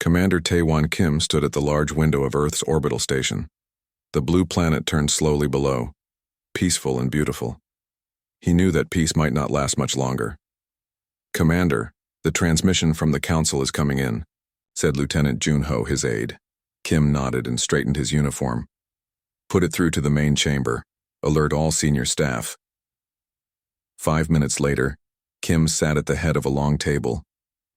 Commander Taewon Kim stood at the large window of Earth's orbital station. The blue planet turned slowly below, peaceful and beautiful. He knew that peace might not last much longer. "Commander, the transmission from the Council is coming in," said Lieutenant Junho, his aide. Kim nodded and straightened his uniform. "Put it through to the main chamber. Alert all senior staff." 5 minutes later, Kim sat at the head of a long table.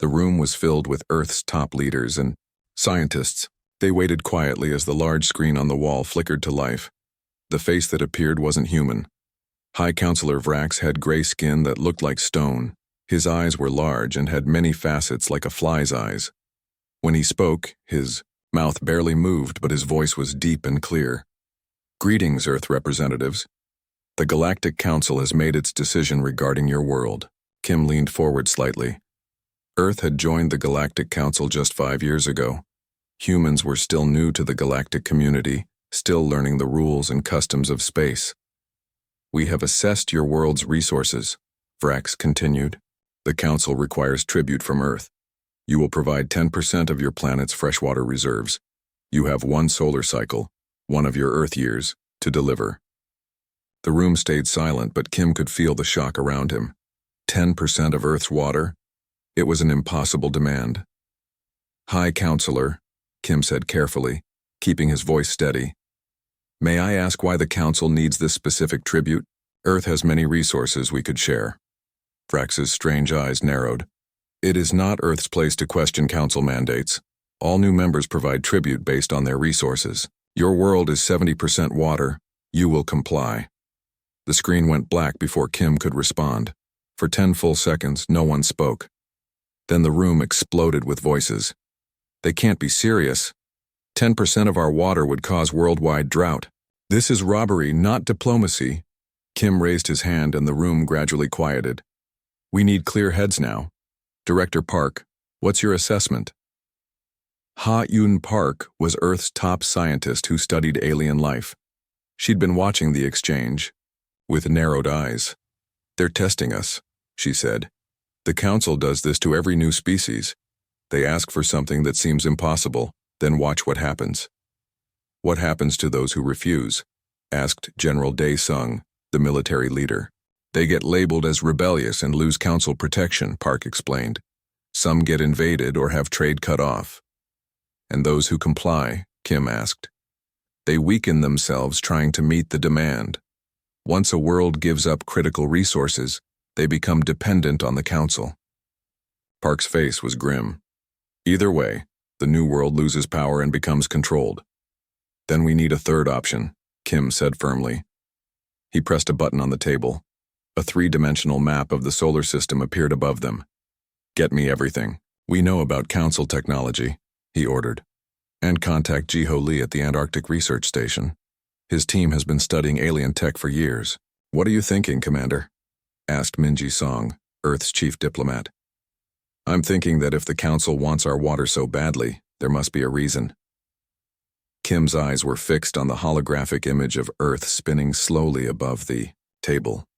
The room was filled with Earth's top leaders and scientists. They waited quietly as the large screen on the wall flickered to life. The face that appeared wasn't human. High Counselor Vrax had gray skin that looked like stone. His eyes were large and had many facets like a fly's eyes. When he spoke, his mouth barely moved, but his voice was deep and clear. "Greetings, Earth representatives. The Galactic Council has made its decision regarding your world." Kim leaned forward slightly. Earth had joined the Galactic Council just 5 years ago. Humans were still new to the galactic community, still learning the rules and customs of space. "We have assessed your world's resources," Vrax continued. "The Council requires tribute from Earth. You will provide 10% of your planet's freshwater reserves. You have 1 solar cycle, 1 of your Earth years, to deliver." The room stayed silent, but Kim could feel the shock around him. 10% of Earth's water? It was an impossible demand. "High Counselor," Kim said carefully, keeping his voice steady. "May I ask why the Council needs this specific tribute? Earth has many resources we could share." Vrax's strange eyes narrowed. "It is not Earth's place to question Council mandates. All new members provide tribute based on their resources. Your world is 70% water. You will comply." The screen went black before Kim could respond. For 10 full seconds, no one spoke. Then the room exploded with voices. "They can't be serious. 10% of our water would cause worldwide drought. This is robbery, not diplomacy." Kim raised his hand and the room gradually quieted. "We need clear heads now. Director Park, what's your assessment?" Ha-Yun Park was Earth's top scientist who studied alien life. She'd been watching the exchange with narrowed eyes. "They're testing us," she said. "The Council does this to every new species. They ask for something that seems impossible, then watch what happens." "What happens to those who refuse?" asked General Dae-sung, the military leader. "They get labeled as rebellious and lose Council protection," Park explained. "Some get invaded or have trade cut off." "And those who comply?" Kim asked. "They weaken themselves trying to meet the demand. Once a world gives up critical resources, they become dependent on the Council." Park's face was grim. "Either way, the new world loses power and becomes controlled." "Then we need a third option," Kim said firmly. He pressed a button on the table. A 3-dimensional map of the solar system appeared above them. "Get me everything we know about Council technology," he ordered. "And contact Jiho Lee at the Antarctic Research Station. His team has been studying alien tech for years." "What are you thinking, Commander?" asked Minji Song, Earth's chief diplomat. "I'm thinking that if the Council wants our water so badly, there must be a reason." Kim's eyes were fixed on the holographic image of Earth spinning slowly above the table.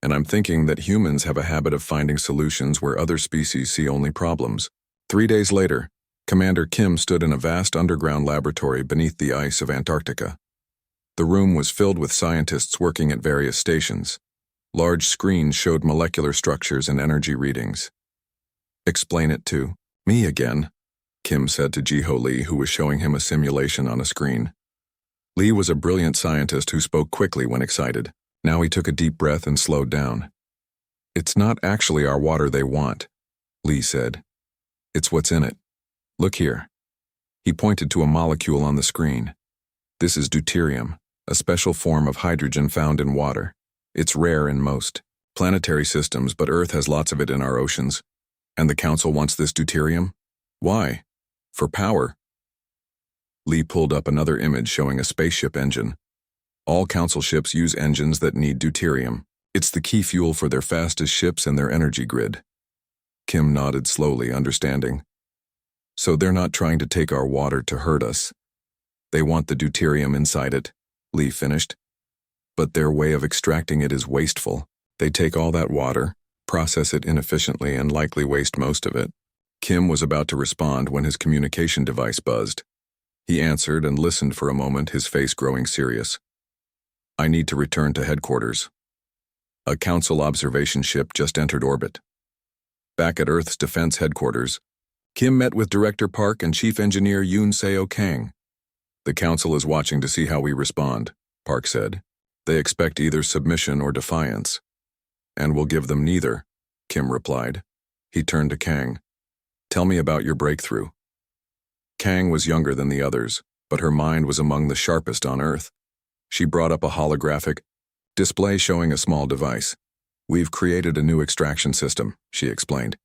"And I'm thinking that humans have a habit of finding solutions where other species see only problems." 3 days later, Commander Kim stood in a vast underground laboratory beneath the ice of Antarctica. The room was filled with scientists working at various stations. Large screens showed molecular structures and energy readings. "Explain it to me again," Kim said to Jiho Lee, who was showing him a simulation on a screen. Lee was a brilliant scientist who spoke quickly when excited. Now he took a deep breath and slowed down. "It's not actually our water they want," Lee said. "It's what's in it. Look here." He pointed to a molecule on the screen. "This is deuterium, a special form of hydrogen found in water. It's rare in most planetary systems, but Earth has lots of it in our oceans. And the Council wants this deuterium? Why? For power." Lee pulled up another image showing a spaceship engine. "All Council ships use engines that need deuterium. It's the key fuel for their fastest ships and their energy grid." Kim nodded slowly, understanding. "So they're not trying to take our water to hurt us. They want the deuterium inside it," Lee finished. "But their way of extracting it is wasteful. They take all that water, process it inefficiently, and likely waste most of it." Kim was about to respond when his communication device buzzed. He answered and listened for a moment, his face growing serious. I need to return to headquarters. A Council observation ship just entered orbit. Back at Earth's defense headquarters, Kim met with Director Park and Chief Engineer Yoon Seo Kang. The Council is watching to see how we respond, Park said. They expect either submission or defiance. And we'll give them neither, Kim replied. He turned to Kang. Tell me about your breakthrough. Kang was younger than the others, but her mind was among the sharpest on Earth. She brought up a holographic display showing a small device. We've created a new extraction system, she explained.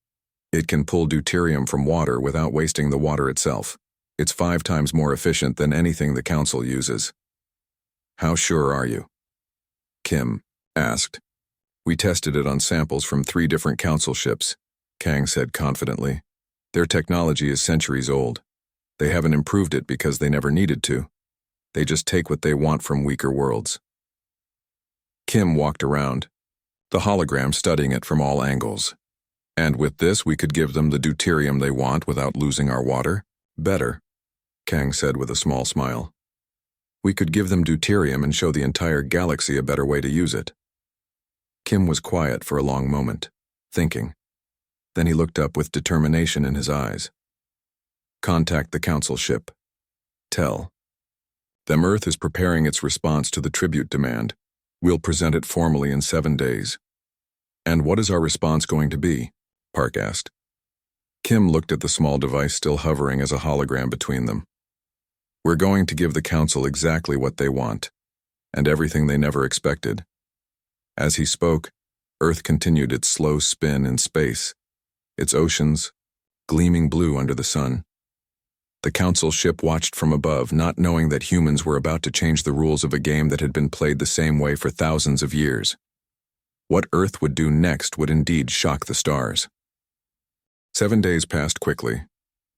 It can pull deuterium from water without wasting the water itself. It's 5 times more efficient than anything the Council uses. How sure are you? Kim asked. We tested it on samples from 3 different Council ships, Kang said confidently. Their technology is centuries old. They haven't improved it because they never needed to. They just take what they want from weaker worlds. Kim walked around, the hologram studying it from all angles. And with this, we could give them the deuterium they want without losing our water? Better, Kang said with a small smile. We could give them deuterium and show the entire galaxy a better way to use it. Kim was quiet for a long moment, thinking. Then he looked up with determination in his eyes. Contact the Council ship. Tell them Earth is preparing its response to the tribute demand. We'll present it formally in 7 days. And what is our response going to be? Park asked. Kim looked at the small device still hovering as a hologram between them. We're going to give the Council exactly what they want, and everything they never expected. As he spoke, Earth continued its slow spin in space, its oceans gleaming blue under the sun. The Council ship watched from above, not knowing that humans were about to change the rules of a game that had been played the same way for thousands of years. What Earth would do next would indeed shock the stars. 7 days passed quickly.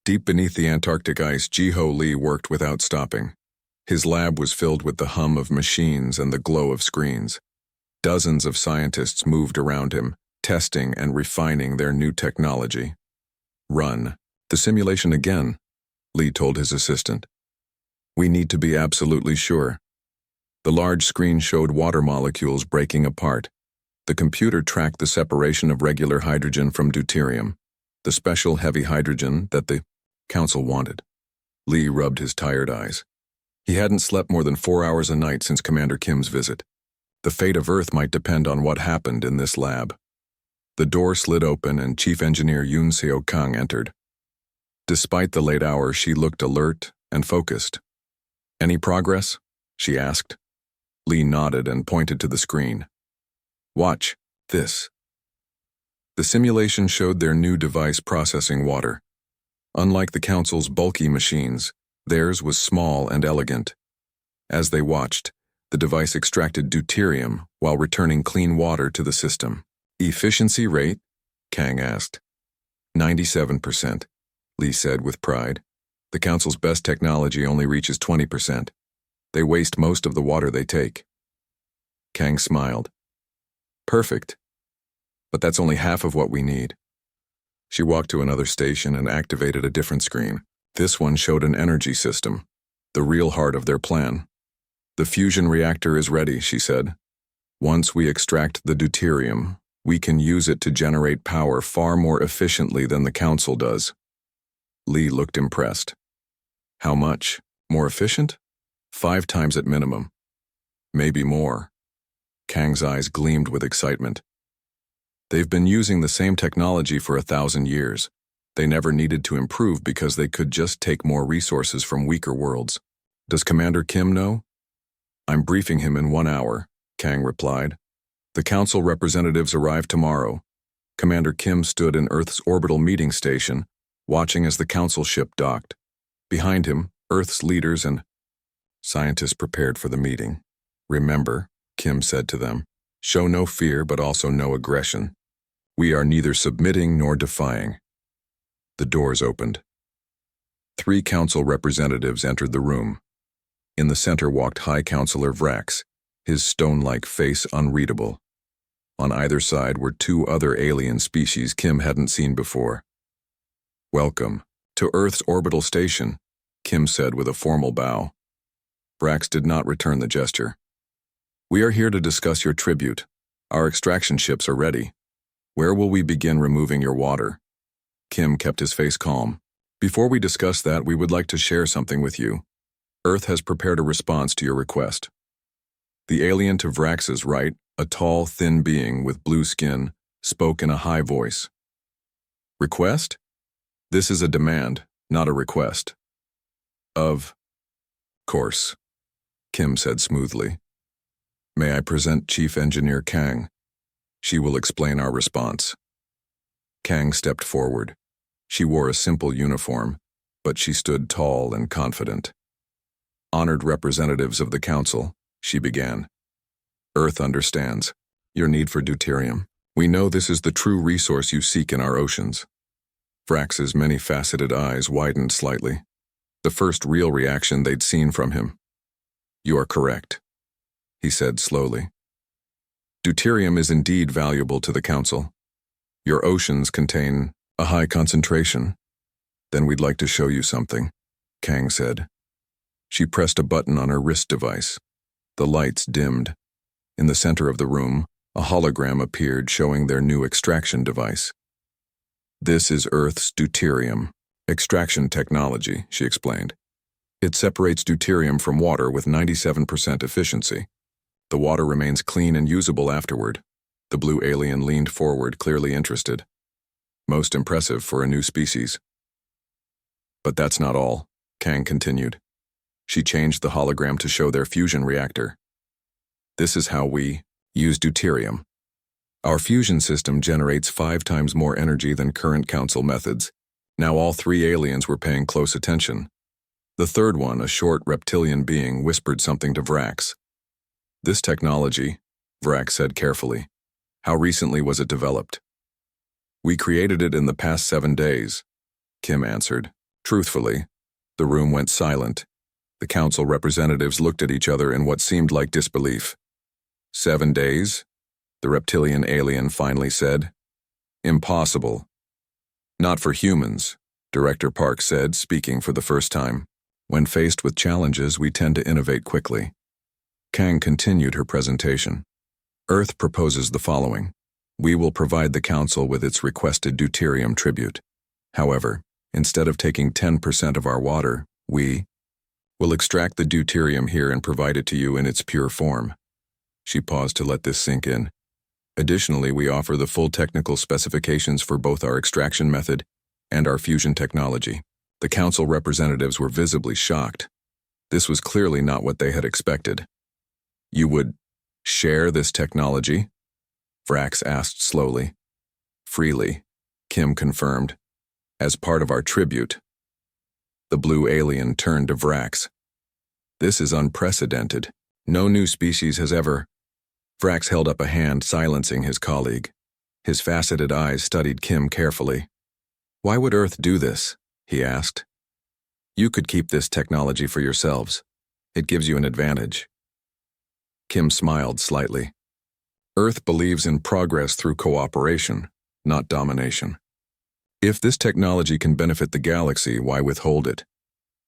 Deep beneath the Antarctic ice, Ji-Ho Lee worked without stopping. His lab was filled with the hum of machines and the glow of screens. Dozens of scientists moved around him, testing and refining their new technology. Run the simulation again, Lee told his assistant. We need to be absolutely sure. The large screen showed water molecules breaking apart. The computer tracked the separation of regular hydrogen from deuterium, the special heavy hydrogen that the Council wanted. Lee rubbed his tired eyes. He hadn't slept more than 4 hours a night since Commander Kim's visit. The fate of Earth might depend on what happened in this lab. The door slid open and Chief Engineer Yoon Seo Kang entered. Despite the late hour, she looked alert and focused. Any progress? She asked. Lee nodded and pointed to the screen. Watch this. The simulation showed their new device processing water. Unlike the Council's bulky machines, theirs was small and elegant. As they watched, the device extracted deuterium while returning clean water to the system. Efficiency rate? Kang asked. 97%, Lee said with pride. The Council's best technology only reaches 20%. They waste most of the water they take. Kang smiled. Perfect. But that's only half of what we need. She walked to another station and activated a different screen. This one showed an energy system, the real heart of their plan. The fusion reactor is ready, she said. Once we extract the deuterium, we can use it to generate power far more efficiently than the Council does. Lee looked impressed. How much? More efficient? 5 times at minimum. Maybe more. Kang's eyes gleamed with excitement. They've been using the same technology for 1,000 years. They never needed to improve because they could just take more resources from weaker worlds. Does Commander Kim know? I'm briefing him in 1 hour, Kang replied. The Council representatives arrive tomorrow. Commander Kim stood in Earth's orbital meeting station, watching as the Council ship docked. Behind him, Earth's leaders and scientists prepared for the meeting. Remember, Kim said to them, show no fear but also no aggression. We are neither submitting nor defying. The doors opened. 3 Council representatives entered the room. In the center walked High Counselor Vrax, his stone-like face unreadable. On either side were 2 other alien species Kim hadn't seen before. Welcome to Earth's orbital station, Kim said with a formal bow. Vrax did not return the gesture. We are here to discuss your tribute. Our extraction ships are ready. Where will we begin removing your water? Kim kept his face calm. Before we discuss that, we would like to share something with you. Earth has prepared a response to your request. The alien to Vrax's right, a tall, thin being with blue skin, spoke in a high voice. Request? This is a demand, not a request. Of course, Kim said smoothly. May I present Chief Engineer Kang? She will explain our response. Kang stepped forward. She wore a simple uniform, but she stood tall and confident. Honored representatives of the Council, she began. Earth understands your need for deuterium. We know this is the true resource you seek in our oceans. Vrax's many-faceted eyes widened slightly, the first real reaction they'd seen from him. You are correct, he said slowly. Deuterium is indeed valuable to the Council. Your oceans contain a high concentration. Then we'd like to show you something, Kang said. She pressed a button on her wrist device. The lights dimmed. In the center of the room, a hologram appeared showing their new extraction device. This is Earth's deuterium extraction technology, she explained. It separates deuterium from water with 97% efficiency. The water remains clean and usable afterward. The blue alien leaned forward, clearly interested. Most impressive for a new species. But that's not all, Kang continued. She changed the hologram to show their fusion reactor. This is how we use deuterium. Our fusion system generates 5 times more energy than current Council methods. Now all 3 aliens were paying close attention. The third one, a short reptilian being, whispered something to Vrax. This technology, Vrax said carefully. How recently was it developed? We created it in the past 7 days, Kim answered. Truthfully, the room went silent. The Council representatives looked at each other in what seemed like disbelief. 7 days? The reptilian alien finally said. Impossible. Not for humans, Director Park said, speaking for the first time. When faced with challenges, we tend to innovate quickly. Kang continued her presentation. Earth proposes the following. We will provide the Council with its requested deuterium tribute. However, instead of taking 10% of our water, we will extract the deuterium here and provide it to you in its pure form. She paused to let this sink in. Additionally, we offer the full technical specifications for both our extraction method and our fusion technology. The Council representatives were visibly shocked. This was clearly not what they had expected. You would share this technology? Vrax asked slowly. Freely, Kim confirmed. As part of our tribute. The blue alien turned to Vrax. This is unprecedented. No new species has ever... Vrax held up a hand, silencing his colleague. His faceted eyes studied Kim carefully. Why would Earth do this? He asked. You could keep this technology for yourselves. It gives you an advantage. Kim smiled slightly. Earth believes in progress through cooperation, not domination. If this technology can benefit the galaxy, why withhold it?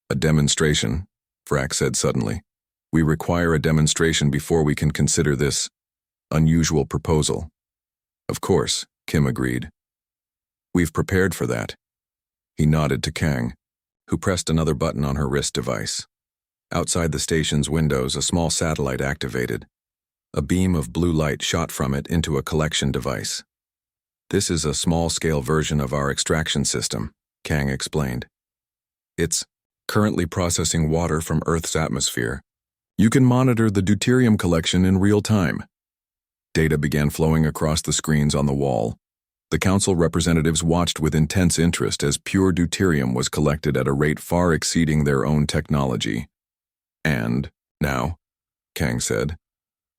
A demonstration, Vrax said suddenly. We require a demonstration before we can consider this unusual proposal. Of course, Kim agreed. We've prepared for that. He nodded to Kang, who pressed another button on her wrist device. Outside the station's windows, a small satellite activated. A beam of blue light shot from it into a collection device. This is a small-scale version of our extraction system, Kang explained. It's currently processing water from Earth's atmosphere. You can monitor the deuterium collection in real time. Data began flowing across the screens on the wall. The Council representatives watched with intense interest as pure deuterium was collected at a rate far exceeding their own technology. And, now, Kang said,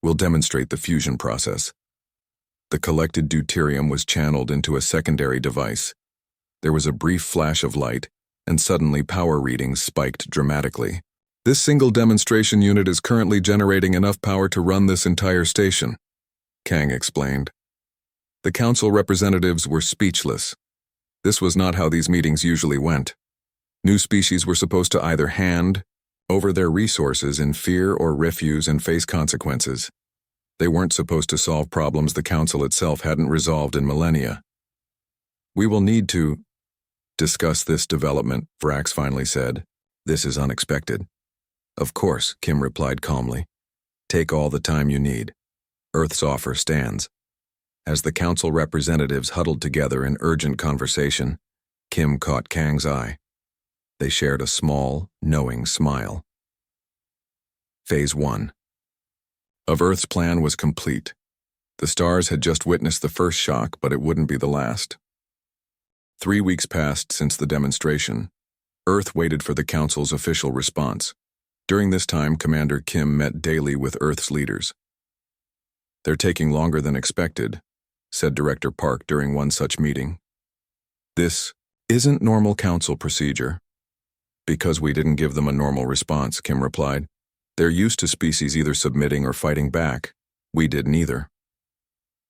we'll demonstrate the fusion process. The collected deuterium was channeled into a secondary device. There was a brief flash of light, and suddenly power readings spiked dramatically. This single demonstration unit is currently generating enough power to run this entire station, Kang explained. The Council representatives were speechless. This was not how these meetings usually went. New species were supposed to either hand over their resources in fear or refuse and face consequences. They weren't supposed to solve problems the Council itself hadn't resolved in millennia. We will need to discuss this development, Vrax finally said. This is unexpected. Of course, Kim replied calmly. Take all the time you need. Earth's offer stands. As the Council representatives huddled together in urgent conversation, Kim caught Kang's eye. They shared a small, knowing smile. Phase 1 of Earth's plan was complete. The stars had just witnessed the first shock, but it wouldn't be the last. 3 weeks passed since the demonstration. Earth waited for the Council's official response. During this time, Commander Kim met daily with Earth's leaders. They're taking longer than expected, said Director Park during one such meeting. This isn't normal Council procedure. Because we didn't give them a normal response, Kim replied. They're used to species either submitting or fighting back. We did neither.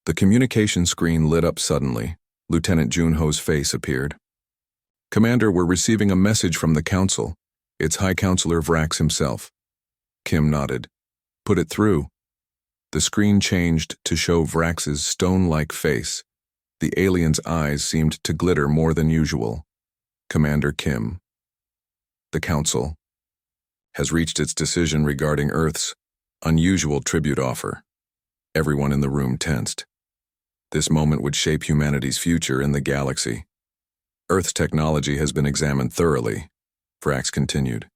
The communication screen lit up suddenly. Lieutenant Junho's face appeared. Commander, we're receiving a message from the Council. It's High Counselor Vrax himself. Kim nodded. Put it through. The screen changed to show Vrax's stone-like face. The alien's eyes seemed to glitter more than usual. Commander Kim. The Council has reached its decision regarding Earth's unusual tribute offer. Everyone in the room tensed. This moment would shape humanity's future in the galaxy. Earth's technology has been examined thoroughly, Vrax continued.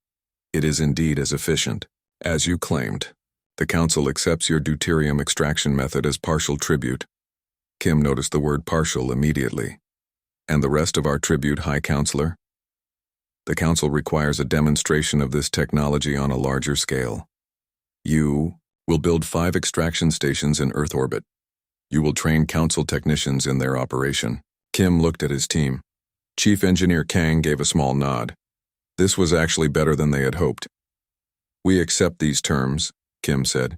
It is indeed as efficient as you claimed. The Council accepts your deuterium extraction method as partial tribute. Kim noticed the word partial immediately. And the rest of our tribute, High Counselor? The Council requires a demonstration of this technology on a larger scale. You will build 5 extraction stations in Earth orbit. You will train Council technicians in their operation. Kim looked at his team. Chief Engineer Kang gave a small nod. This was actually better than they had hoped. We accept these terms, Kim said.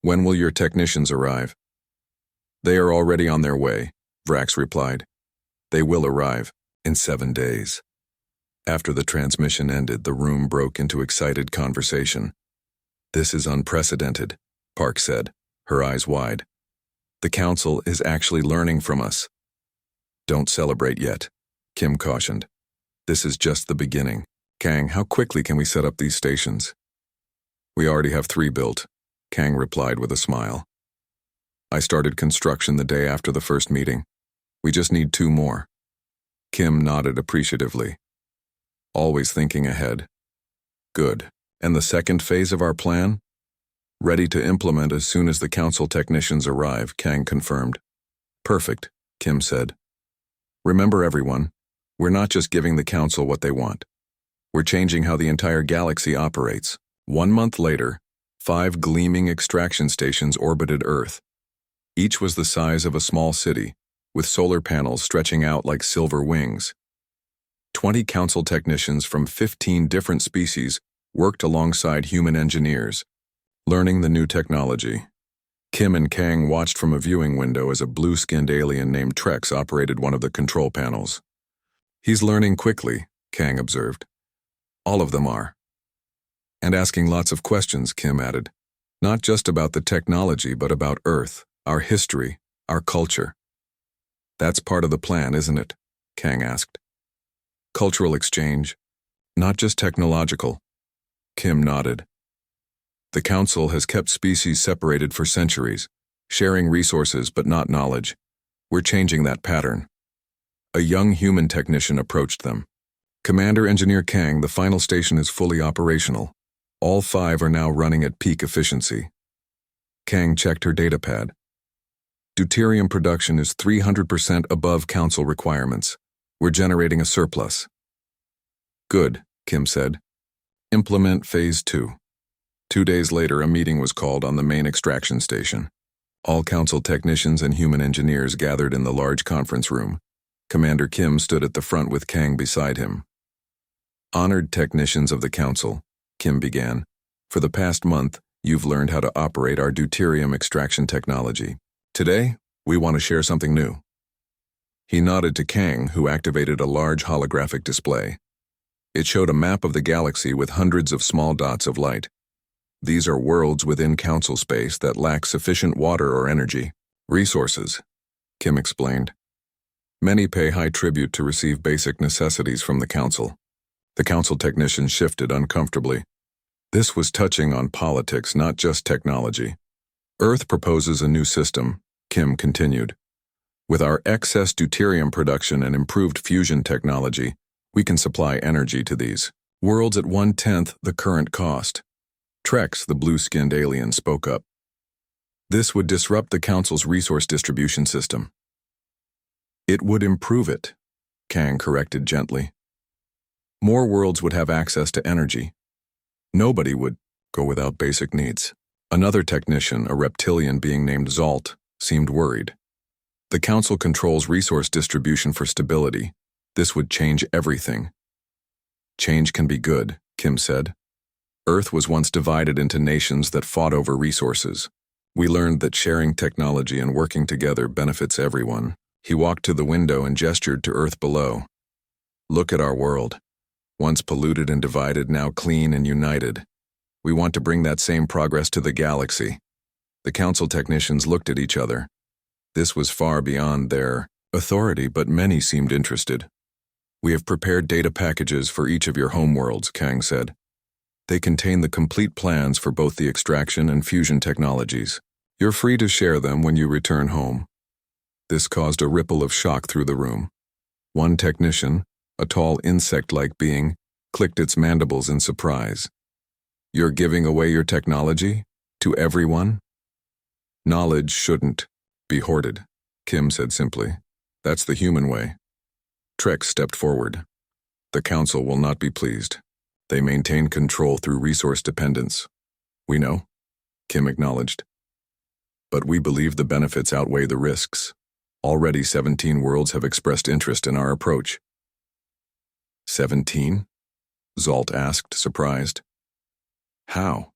When will your technicians arrive? They are already on their way, Vrax replied. They will arrive in 7 days. After the transmission ended, the room broke into excited conversation. This is unprecedented, Park said, her eyes wide. The Council is actually learning from us. Don't celebrate yet, Kim cautioned. This is just the beginning. Kang, how quickly can we set up these stations? We already have 3 built, Kang replied with a smile. I started construction the day after the first meeting. We just need 2 more. Kim nodded appreciatively. Always thinking ahead. Good. And the second phase of our plan? Ready to implement as soon as the Council technicians arrive, Kang confirmed. Perfect, Kim said. Remember everyone, we're not just giving the Council what they want. We're changing how the entire galaxy operates. 1 month later, 5 gleaming extraction stations orbited Earth. Each was the size of a small city, with solar panels stretching out like silver wings. 20 Council technicians from 15 different species worked alongside human engineers, learning the new technology. Kim and Kang watched from a viewing window as a blue-skinned alien named Trex operated one of the control panels. He's learning quickly, Kang observed. All of them are. And asking lots of questions, Kim added. Not just about the technology, but about Earth, our history, our culture. That's part of the plan, isn't it? Kang asked. Cultural exchange, not just technological. Kim nodded. The Council has kept species separated for centuries, sharing resources but not knowledge. We're changing that pattern. A young human technician approached them. Commander Engineer Kang, the final station is fully operational. All 5 are now running at peak efficiency. Kang checked her datapad. Deuterium production is 300% above Council requirements. We're generating a surplus. Good, Kim said. Implement Phase 2. 2 days later, a meeting was called on the main extraction station. All Council technicians and human engineers gathered in the large conference room. Commander Kim stood at the front with Kang beside him. Honored technicians of the Council, Kim began. For the past month, you've learned how to operate our deuterium extraction technology. Today, we want to share something new. He nodded to Kang, who activated a large holographic display. It showed a map of the galaxy with hundreds of small dots of light. These are worlds within Council space that lack sufficient water or energy. Resources, Kim explained. Many pay high tribute to receive basic necessities from the Council. The Council technicians shifted uncomfortably. This was touching on politics, not just technology. Earth proposes a new system, Kim continued. With our excess deuterium production and improved fusion technology, we can supply energy to these worlds at 1/10 the current cost. Trex, the blue-skinned alien, spoke up. This would disrupt the Council's resource distribution system. It would improve it, Kang corrected gently. More worlds would have access to energy. Nobody would go without basic needs. Another technician, a reptilian being named Zalt, seemed worried. The Council controls resource distribution for stability. This would change everything. Change can be good, Kim said. Earth was once divided into nations that fought over resources. We learned that sharing technology and working together benefits everyone. He walked to the window and gestured to Earth below. Look at our world. Once polluted and divided, now clean and united. We want to bring that same progress to the galaxy. The Council technicians looked at each other. This was far beyond their authority, but many seemed interested. We have prepared data packages for each of your homeworlds, Kang said. They contain the complete plans for both the extraction and fusion technologies. You're free to share them when you return home. This caused a ripple of shock through the room. One technician, a tall insect-like being, clicked its mandibles in surprise. You're giving away your technology? To everyone? Knowledge shouldn't be hoarded, Kim said simply. That's the human way. Trex stepped forward. The Council will not be pleased. They maintain control through resource dependence. We know, Kim acknowledged. But we believe the benefits outweigh the risks. Already 17 worlds have expressed interest in our approach. 17? Zalt asked, surprised. How?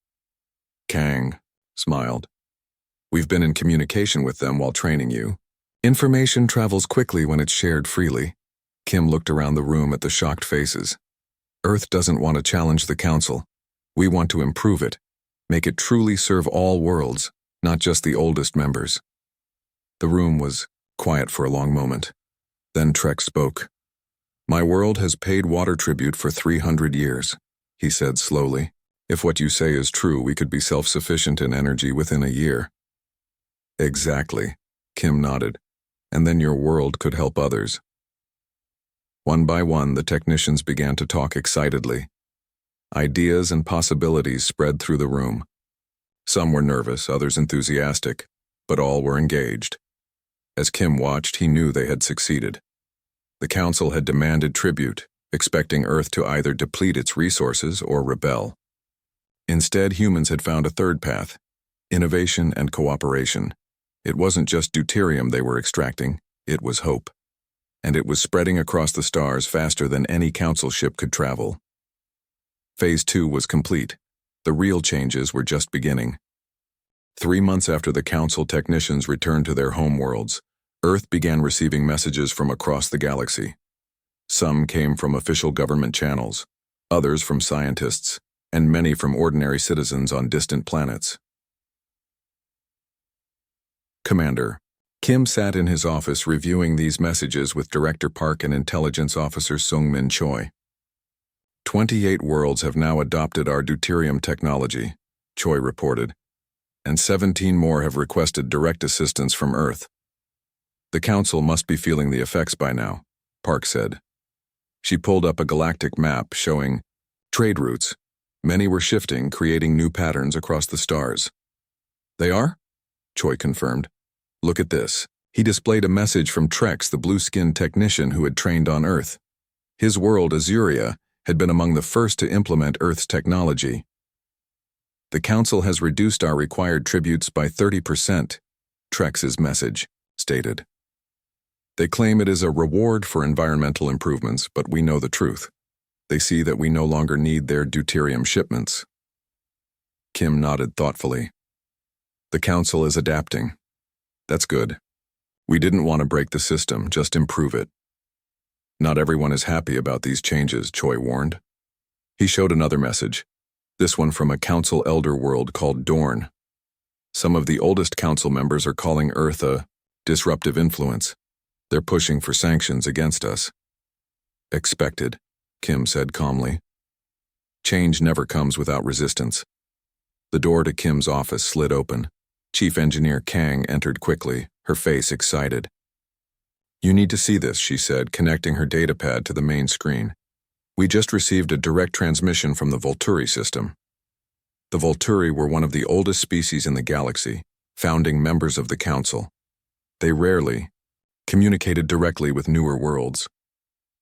Kang smiled. We've been in communication with them while training you. Information travels quickly when it's shared freely. Kim looked around the room at the shocked faces. Earth doesn't want to challenge the Council. We want to improve it, make it truly serve all worlds, not just the oldest members. The room was quiet for a long moment. Then Trex spoke. My world has paid water tribute for 300 years, he said slowly. If what you say is true, we could be self-sufficient in energy within a year. Exactly, Kim nodded. And then your world could help others. One by one, the technicians began to talk excitedly. Ideas and possibilities spread through the room. Some were nervous, others enthusiastic, but all were engaged. As Kim watched, he knew they had succeeded. The Council had demanded tribute, expecting Earth to either deplete its resources or rebel. Instead, humans had found a third path: innovation and cooperation. It wasn't just deuterium they were extracting, it was hope. And it was spreading across the stars faster than any Council ship could travel. Phase 2 was complete. The real changes were just beginning. 3 months after the Council technicians returned to their homeworlds, Earth began receiving messages from across the galaxy. Some came from official government channels, others from scientists, and many from ordinary citizens on distant planets. Commander, Kim sat in his office reviewing these messages with Director Park and Intelligence Officer Sung-Min Choi. 28 worlds have now adopted our deuterium technology, Choi reported, and 17 more have requested direct assistance from Earth. The Council must be feeling the effects by now, Park said. She pulled up a galactic map showing trade routes. Many were shifting, creating new patterns across the stars. They are? Choi confirmed. Look at this. He displayed a message from Trex, the blue-skinned technician who had trained on Earth. His world, Azuria, had been among the first to implement Earth's technology. The Council has reduced our required tributes by 30%, Trex's message stated. They claim it is a reward for environmental improvements, but we know the truth. They see that we no longer need their deuterium shipments. Kim nodded thoughtfully. The Council is adapting. That's good. We didn't want to break the system, just improve it. Not everyone is happy about these changes, Choi warned. He showed another message, this one from a council elder world called Dorn. Some of the oldest council members are calling Earth a disruptive influence. They're pushing for sanctions against us. Expected, Kim said calmly. Change never comes without resistance. The door to Kim's office slid open. Chief Engineer Kang entered quickly, her face excited. You need to see this, she said, connecting her datapad to the main screen. We just received a direct transmission from the Volturi system. The Volturi were one of the oldest species in the galaxy, founding members of the Council. They rarely communicated directly with newer worlds.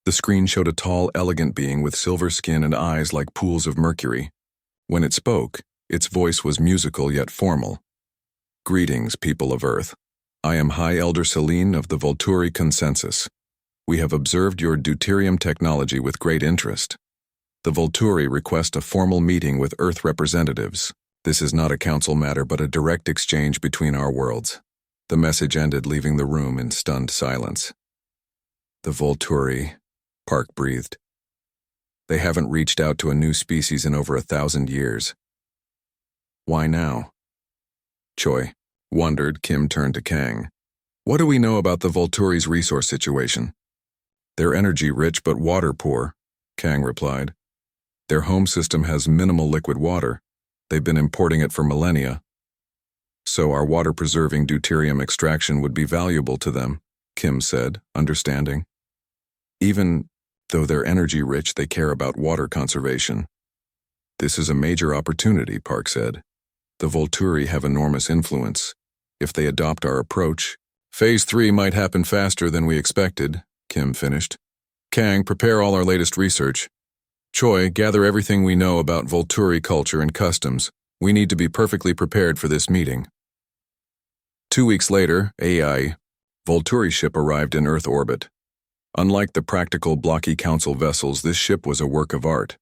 The screen showed a tall, elegant being with silver skin and eyes like pools of mercury. When it spoke, its voice was musical yet formal. Greetings, people of Earth. I am High Elder Selene of the Volturi Consensus. We have observed your deuterium technology with great interest. The Volturi request a formal meeting with Earth representatives. This is not a council matter but a direct exchange between our worlds. The message ended, leaving the room in stunned silence. The Volturi, Park breathed. They haven't reached out to a new species in over 1,000 years. Why now? Choi wondered. Kim turned to Kang. What do we know about the Volturi's resource situation? They're energy-rich but water-poor, Kang replied. Their home system has minimal liquid water. They've been importing it for millennia. So our water-preserving deuterium extraction would be valuable to them, Kim said, understanding. Even though they're energy-rich, they care about water conservation. This is a major opportunity, Park said. The Volturi have enormous influence. If they adopt our approach, Phase 3 might happen faster than we expected, Kim finished. Kang, prepare all our latest research. Choi, gather everything we know about Volturi culture and customs. We need to be perfectly prepared for this meeting. 2 weeks later, AI Volturi ship arrived in Earth orbit. Unlike the practical blocky council vessels, this ship was a work of art.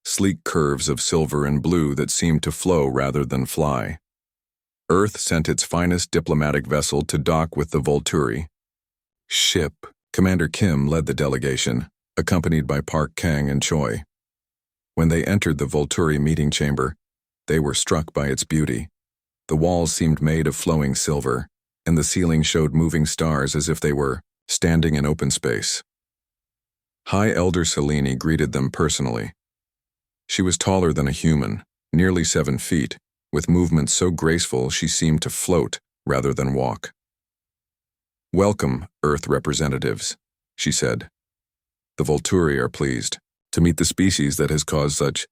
Sleek curves of silver and blue that seemed to flow rather than fly. Earth sent its finest diplomatic vessel to dock with the Volturi. Ship. Commander Kim led the delegation, accompanied by Park, Kang, and Choi. When they entered the Volturi meeting chamber, they were struck by its beauty. The walls seemed made of flowing silver, and the ceiling showed moving stars as if they were standing in open space. High Elder Selene greeted them personally. She was taller than a human, nearly 7 feet, with movements so graceful she seemed to float rather than walk. Welcome, Earth representatives, she said. The Volturi are pleased to meet the species that has caused such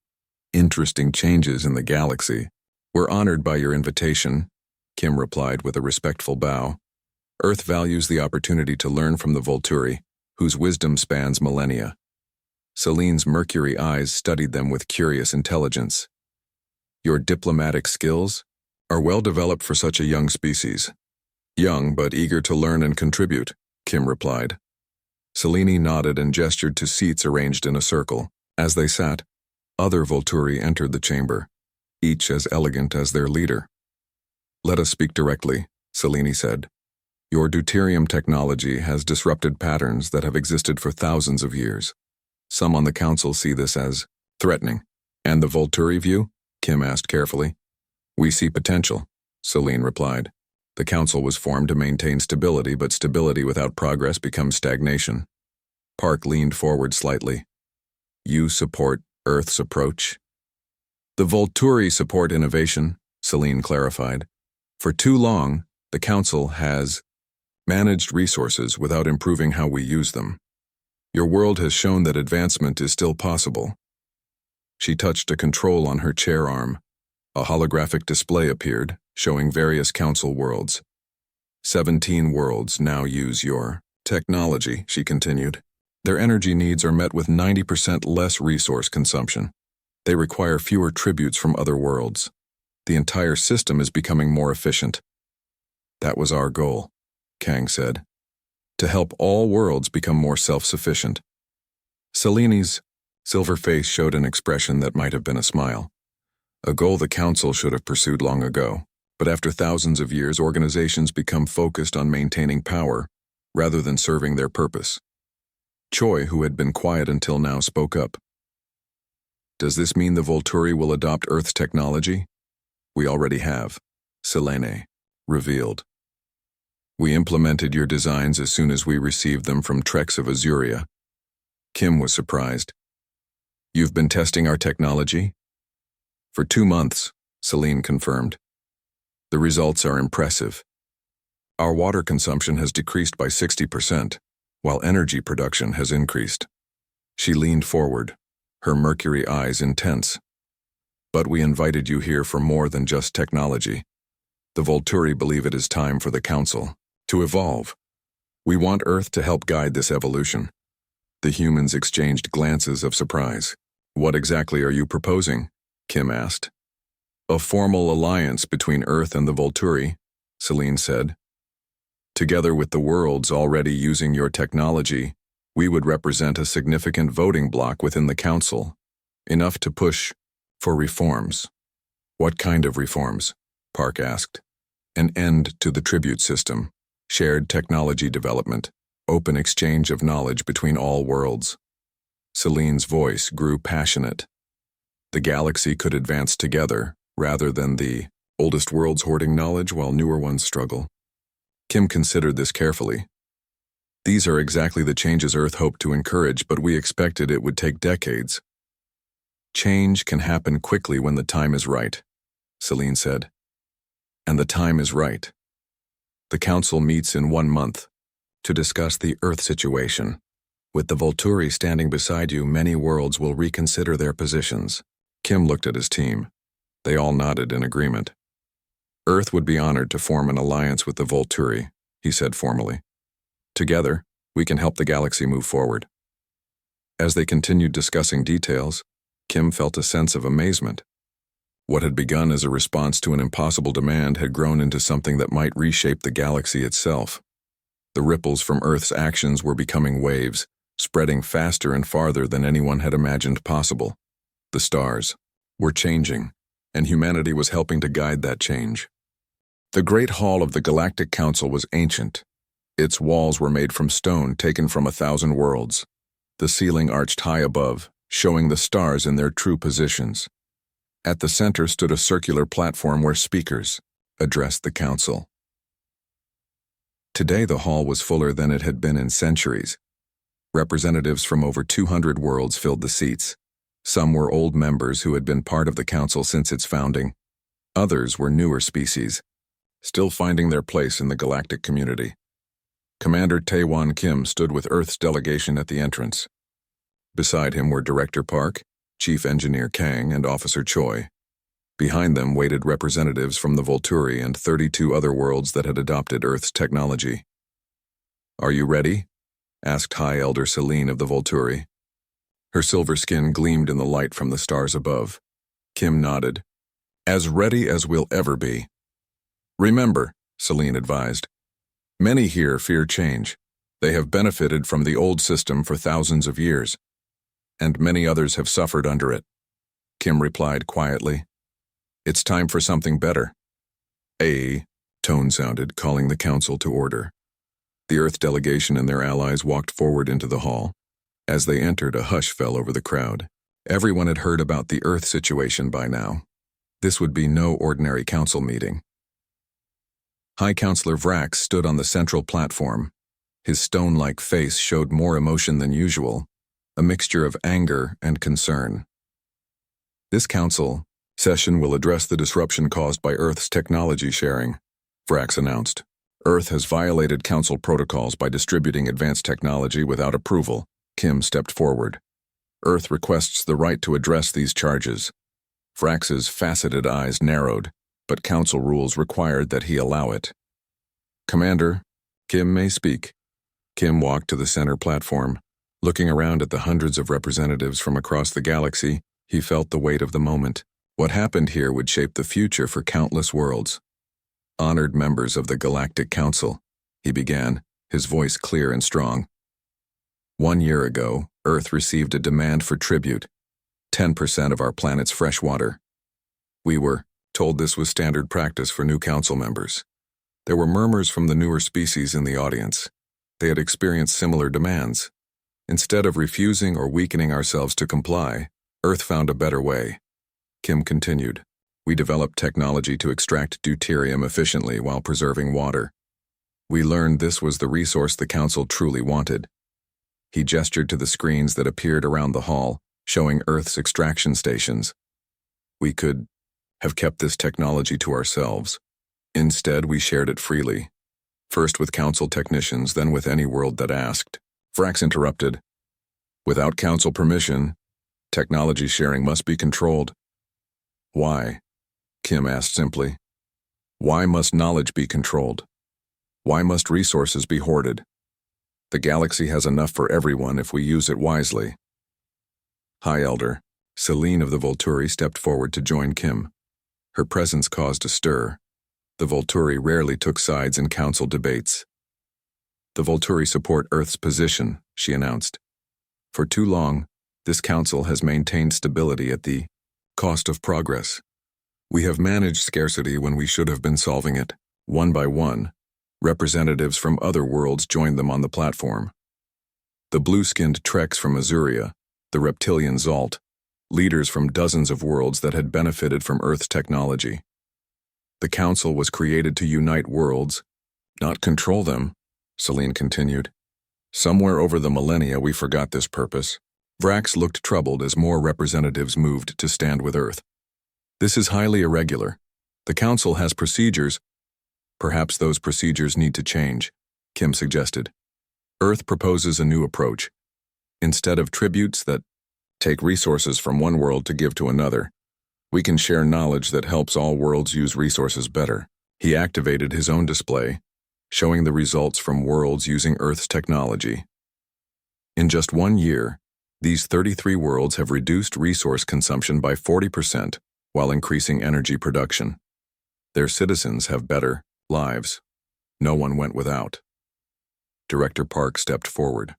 interesting changes in the galaxy. We're honored by your invitation, Kim replied with a respectful bow. Earth values the opportunity to learn from the Volturi, whose wisdom spans millennia. Selene's mercury eyes studied them with curious intelligence. Your diplomatic skills are well developed for such a young species. Young but eager to learn and contribute, Kim replied. Selene nodded and gestured to seats arranged in a circle. As they sat, other Volturi entered the chamber, each as elegant as their leader. Let us speak directly, Selene said. Your deuterium technology has disrupted patterns that have existed for thousands of years. Some on the council see this as threatening. And the Volturi view? Kim asked carefully. We see potential, Selene replied. The council was formed to maintain stability, but stability without progress becomes stagnation. Park leaned forward slightly. You support Earth's approach? The Volturi support innovation, Selene clarified. For too long, the council has managed resources without improving how we use them. Your world has shown that advancement is still possible. She touched a control on her chair arm. A holographic display appeared, showing various council worlds. 17 worlds now use your technology, she continued. Their energy needs are met with 90% less resource consumption. They require fewer tributes from other worlds. The entire system is becoming more efficient. That was our goal, Kang said. To help all worlds become more self-sufficient. Selene's silver face showed an expression that might have been a smile. A goal the council should have pursued long ago. But after thousands of years, organizations become focused on maintaining power rather than serving their purpose. Choi, who had been quiet until now, spoke up. Does this mean the Volturi will adopt Earth's technology? We already have, Selene revealed. We implemented your designs as soon as we received them from Trex of Azuria. Kim was surprised. You've been testing our technology? For 2 months, Selene confirmed. The results are impressive. Our water consumption has decreased by 60%, while energy production has increased. She leaned forward, her mercury eyes intense. But we invited you here for more than just technology. The Volturi believe it is time for the Council to evolve. We want Earth to help guide this evolution. The humans exchanged glances of surprise. What exactly are you proposing? Kim asked. A formal alliance between Earth and the Volturi, Selene said. Together with the worlds already using your technology, we would represent a significant voting bloc within the Council, enough to push for reforms. What kind of reforms? Park asked. An end to the tribute system, shared technology development, open exchange of knowledge between all worlds. Selene's voice grew passionate. The galaxy could advance together, rather than the oldest worlds hoarding knowledge while newer ones struggle. Kim considered this carefully. These are exactly the changes Earth hoped to encourage, but we expected it would take decades. Change can happen quickly when the time is right, Selene said. And the time is right. The Council meets in 1 month to discuss the Earth situation. With the Volturi standing beside you, many worlds will reconsider their positions. Kim looked at his team. They all nodded in agreement. Earth would be honored to form an alliance with the Volturi, he said formally. Together, we can help the galaxy move forward. As they continued discussing details, Kim felt a sense of amazement. What had begun as a response to an impossible demand had grown into something that might reshape the galaxy itself. The ripples from Earth's actions were becoming waves, spreading faster and farther than anyone had imagined possible. The stars were changing, and humanity was helping to guide that change. The Great Hall of the Galactic Council was ancient. Its walls were made from stone taken from 1,000 worlds. The ceiling arched high above, showing the stars in their true positions. At the center stood a circular platform where speakers addressed the council. Today the hall was fuller than it had been in centuries. Representatives from over 200 worlds filled the seats. Some were old members who had been part of the council since its founding. Others were newer species, still finding their place in the galactic community. Commander Taewon Kim stood with Earth's delegation at the entrance. Beside him were Director Park, Chief Engineer Kang, and Officer Choi. Behind them waited representatives from the Volturi and 32 other worlds that had adopted Earth's technology. Are you ready? Asked High Elder Selene of the Volturi. Her silver skin gleamed in the light from the stars above. Kim nodded. As ready as we'll ever be. Remember, Selene advised, many here fear change. They have benefited from the old system for thousands of years, and many others have suffered under it. Kim replied quietly. It's time for something better. A tone sounded, calling the council to order. The Earth delegation and their allies walked forward into the hall. As they entered, a hush fell over the crowd. Everyone had heard about the Earth situation by now. This would be no ordinary council meeting. High Counselor Vrax stood on the central platform. His stone-like face showed more emotion than usual, a mixture of anger and concern. This council session will address the disruption caused by Earth's technology sharing, Vrax announced. Earth has violated council protocols by distributing advanced technology without approval. Kim stepped forward. Earth requests the right to address these charges. Vrax's faceted eyes narrowed, but council rules required that he allow it. Commander, Kim may speak. Kim walked to the center platform. Looking around at the hundreds of representatives from across the galaxy, he felt the weight of the moment. What happened here would shape the future for countless worlds. Honored members of the Galactic Council, he began, his voice clear and strong. 1 year ago, Earth received a demand for tribute, 10% of our planet's fresh water. We were told this was standard practice for new council members. There were murmurs from the newer species in the audience. They had experienced similar demands. Instead of refusing or weakening ourselves to comply, Earth found a better way. Kim continued. We developed technology to extract deuterium efficiently while preserving water. We learned this was the resource the council truly wanted. He gestured to the screens that appeared around the hall, showing Earth's extraction stations. We could have kept this technology to ourselves. Instead, we shared it freely. First with council technicians, then with any world that asked. Vrax interrupted. Without council permission, technology sharing must be controlled. Why? Kim asked simply. Why must knowledge be controlled? Why must resources be hoarded? The galaxy has enough for everyone if we use it wisely. High Elder, Celine of the Volturi stepped forward to join Kim. Her presence caused a stir. The Volturi rarely took sides in council debates. The Volturi support Earth's position, she announced. For too long, this council has maintained stability at the cost of progress. We have managed scarcity when we should have been solving it. One by one, representatives from other worlds joined them on the platform. The blue-skinned Treks from Azuria, the reptilian Zalt, leaders from dozens of worlds that had benefited from Earth's technology. The council was created to unite worlds, not control them, Celine continued. Somewhere over the millennia we forgot this purpose. Vrax looked troubled as more representatives moved to stand with Earth. This is highly irregular. The council has procedures. Perhaps those procedures need to change, Kim suggested. Earth proposes a new approach. Instead of tributes that take resources from one world to give to another, we can share knowledge that helps all worlds use resources better. He activated his own display, showing the results from worlds using Earth's technology. In just 1 year, these 33 worlds have reduced resource consumption by 40% while increasing energy production. Their citizens have better lives. No one went without. Director Park stepped forward.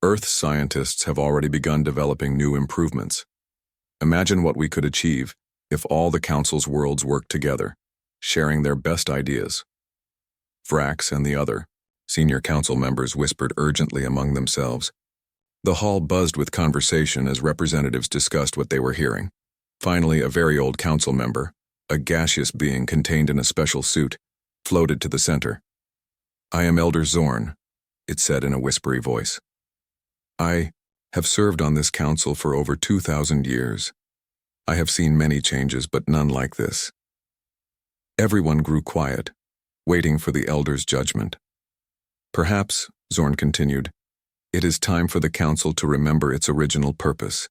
Earth's scientists have already begun developing new improvements. Imagine what we could achieve if all the Council's worlds worked together, sharing their best ideas. Vrax and the other senior council members whispered urgently among themselves. The hall buzzed with conversation as representatives discussed what they were hearing. Finally, a very old council member, a gaseous being contained in a special suit, floated to the center. I am Elder Zorn, it said in a whispery voice. I have served on this council for over 2,000 years. I have seen many changes, but none like this. Everyone grew quiet, waiting for the elder's judgment. Perhaps, Zorn continued, it is time for the council to remember its original purpose.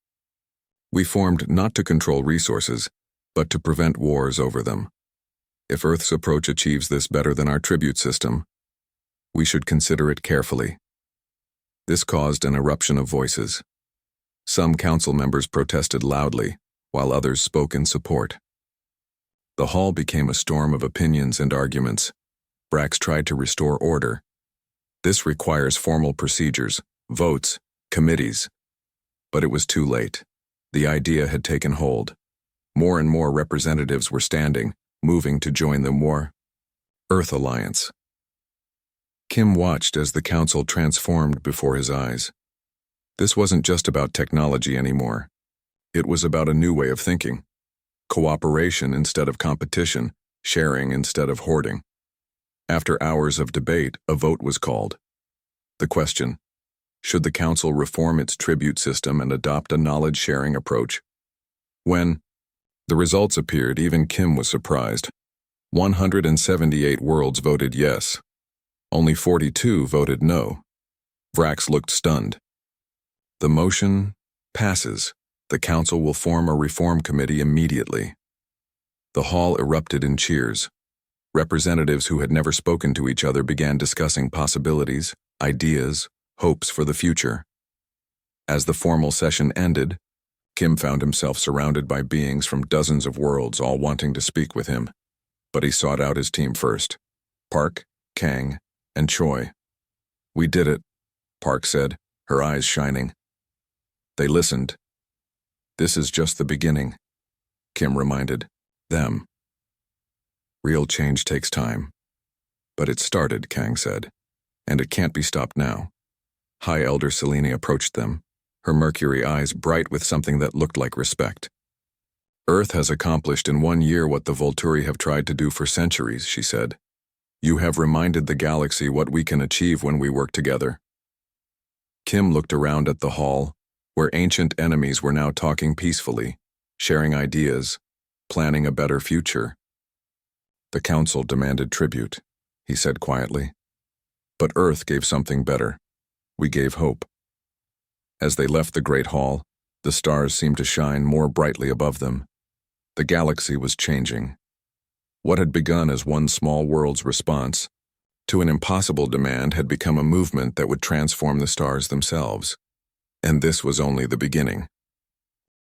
We formed not to control resources, but to prevent wars over them. If Earth's approach achieves this better than our tribute system, we should consider it carefully. This caused an eruption of voices. Some council members protested loudly, while others spoke in support. The hall became a storm of opinions and arguments. Vrax tried to restore order. This requires formal procedures, votes, committees. But it was too late. The idea had taken hold. More and more representatives were standing, moving to join the War Earth Alliance. Kim watched as the council transformed before his eyes. This wasn't just about technology anymore. It was about a new way of thinking. Cooperation instead of competition, sharing instead of hoarding. After hours of debate, a vote was called. The question: should the council reform its tribute system and adopt a knowledge-sharing approach? When the results appeared, even Kim was surprised. 178 worlds voted yes. Only 42 voted no. Vrax looked stunned. The motion passes. The council will form a reform committee immediately. The hall erupted in cheers. Representatives who had never spoken to each other began discussing possibilities, ideas, hopes for the future. As the formal session ended, Kim found himself surrounded by beings from dozens of worlds, all wanting to speak with him. But he sought out his team first: Park, Kang, and Choi. We did it, Park said, her eyes shining. They listened. This is just the beginning, Kim reminded. Them. Real change takes time. But it started, Kang said. And it can't be stopped now. High Elder Selene approached them, her mercury eyes bright with something that looked like respect. Earth has accomplished in 1 year what the Volturi have tried to do for centuries, she said. You have reminded the galaxy what we can achieve when we work together. Kim looked around at the hall, where ancient enemies were now talking peacefully, sharing ideas, planning a better future. The council demanded tribute, he said quietly. But Earth gave something better. We gave hope. As they left the great hall, the stars seemed to shine more brightly above them. The galaxy was changing. What had begun as one small world's response to an impossible demand had become a movement that would transform the stars themselves. And this was only the beginning.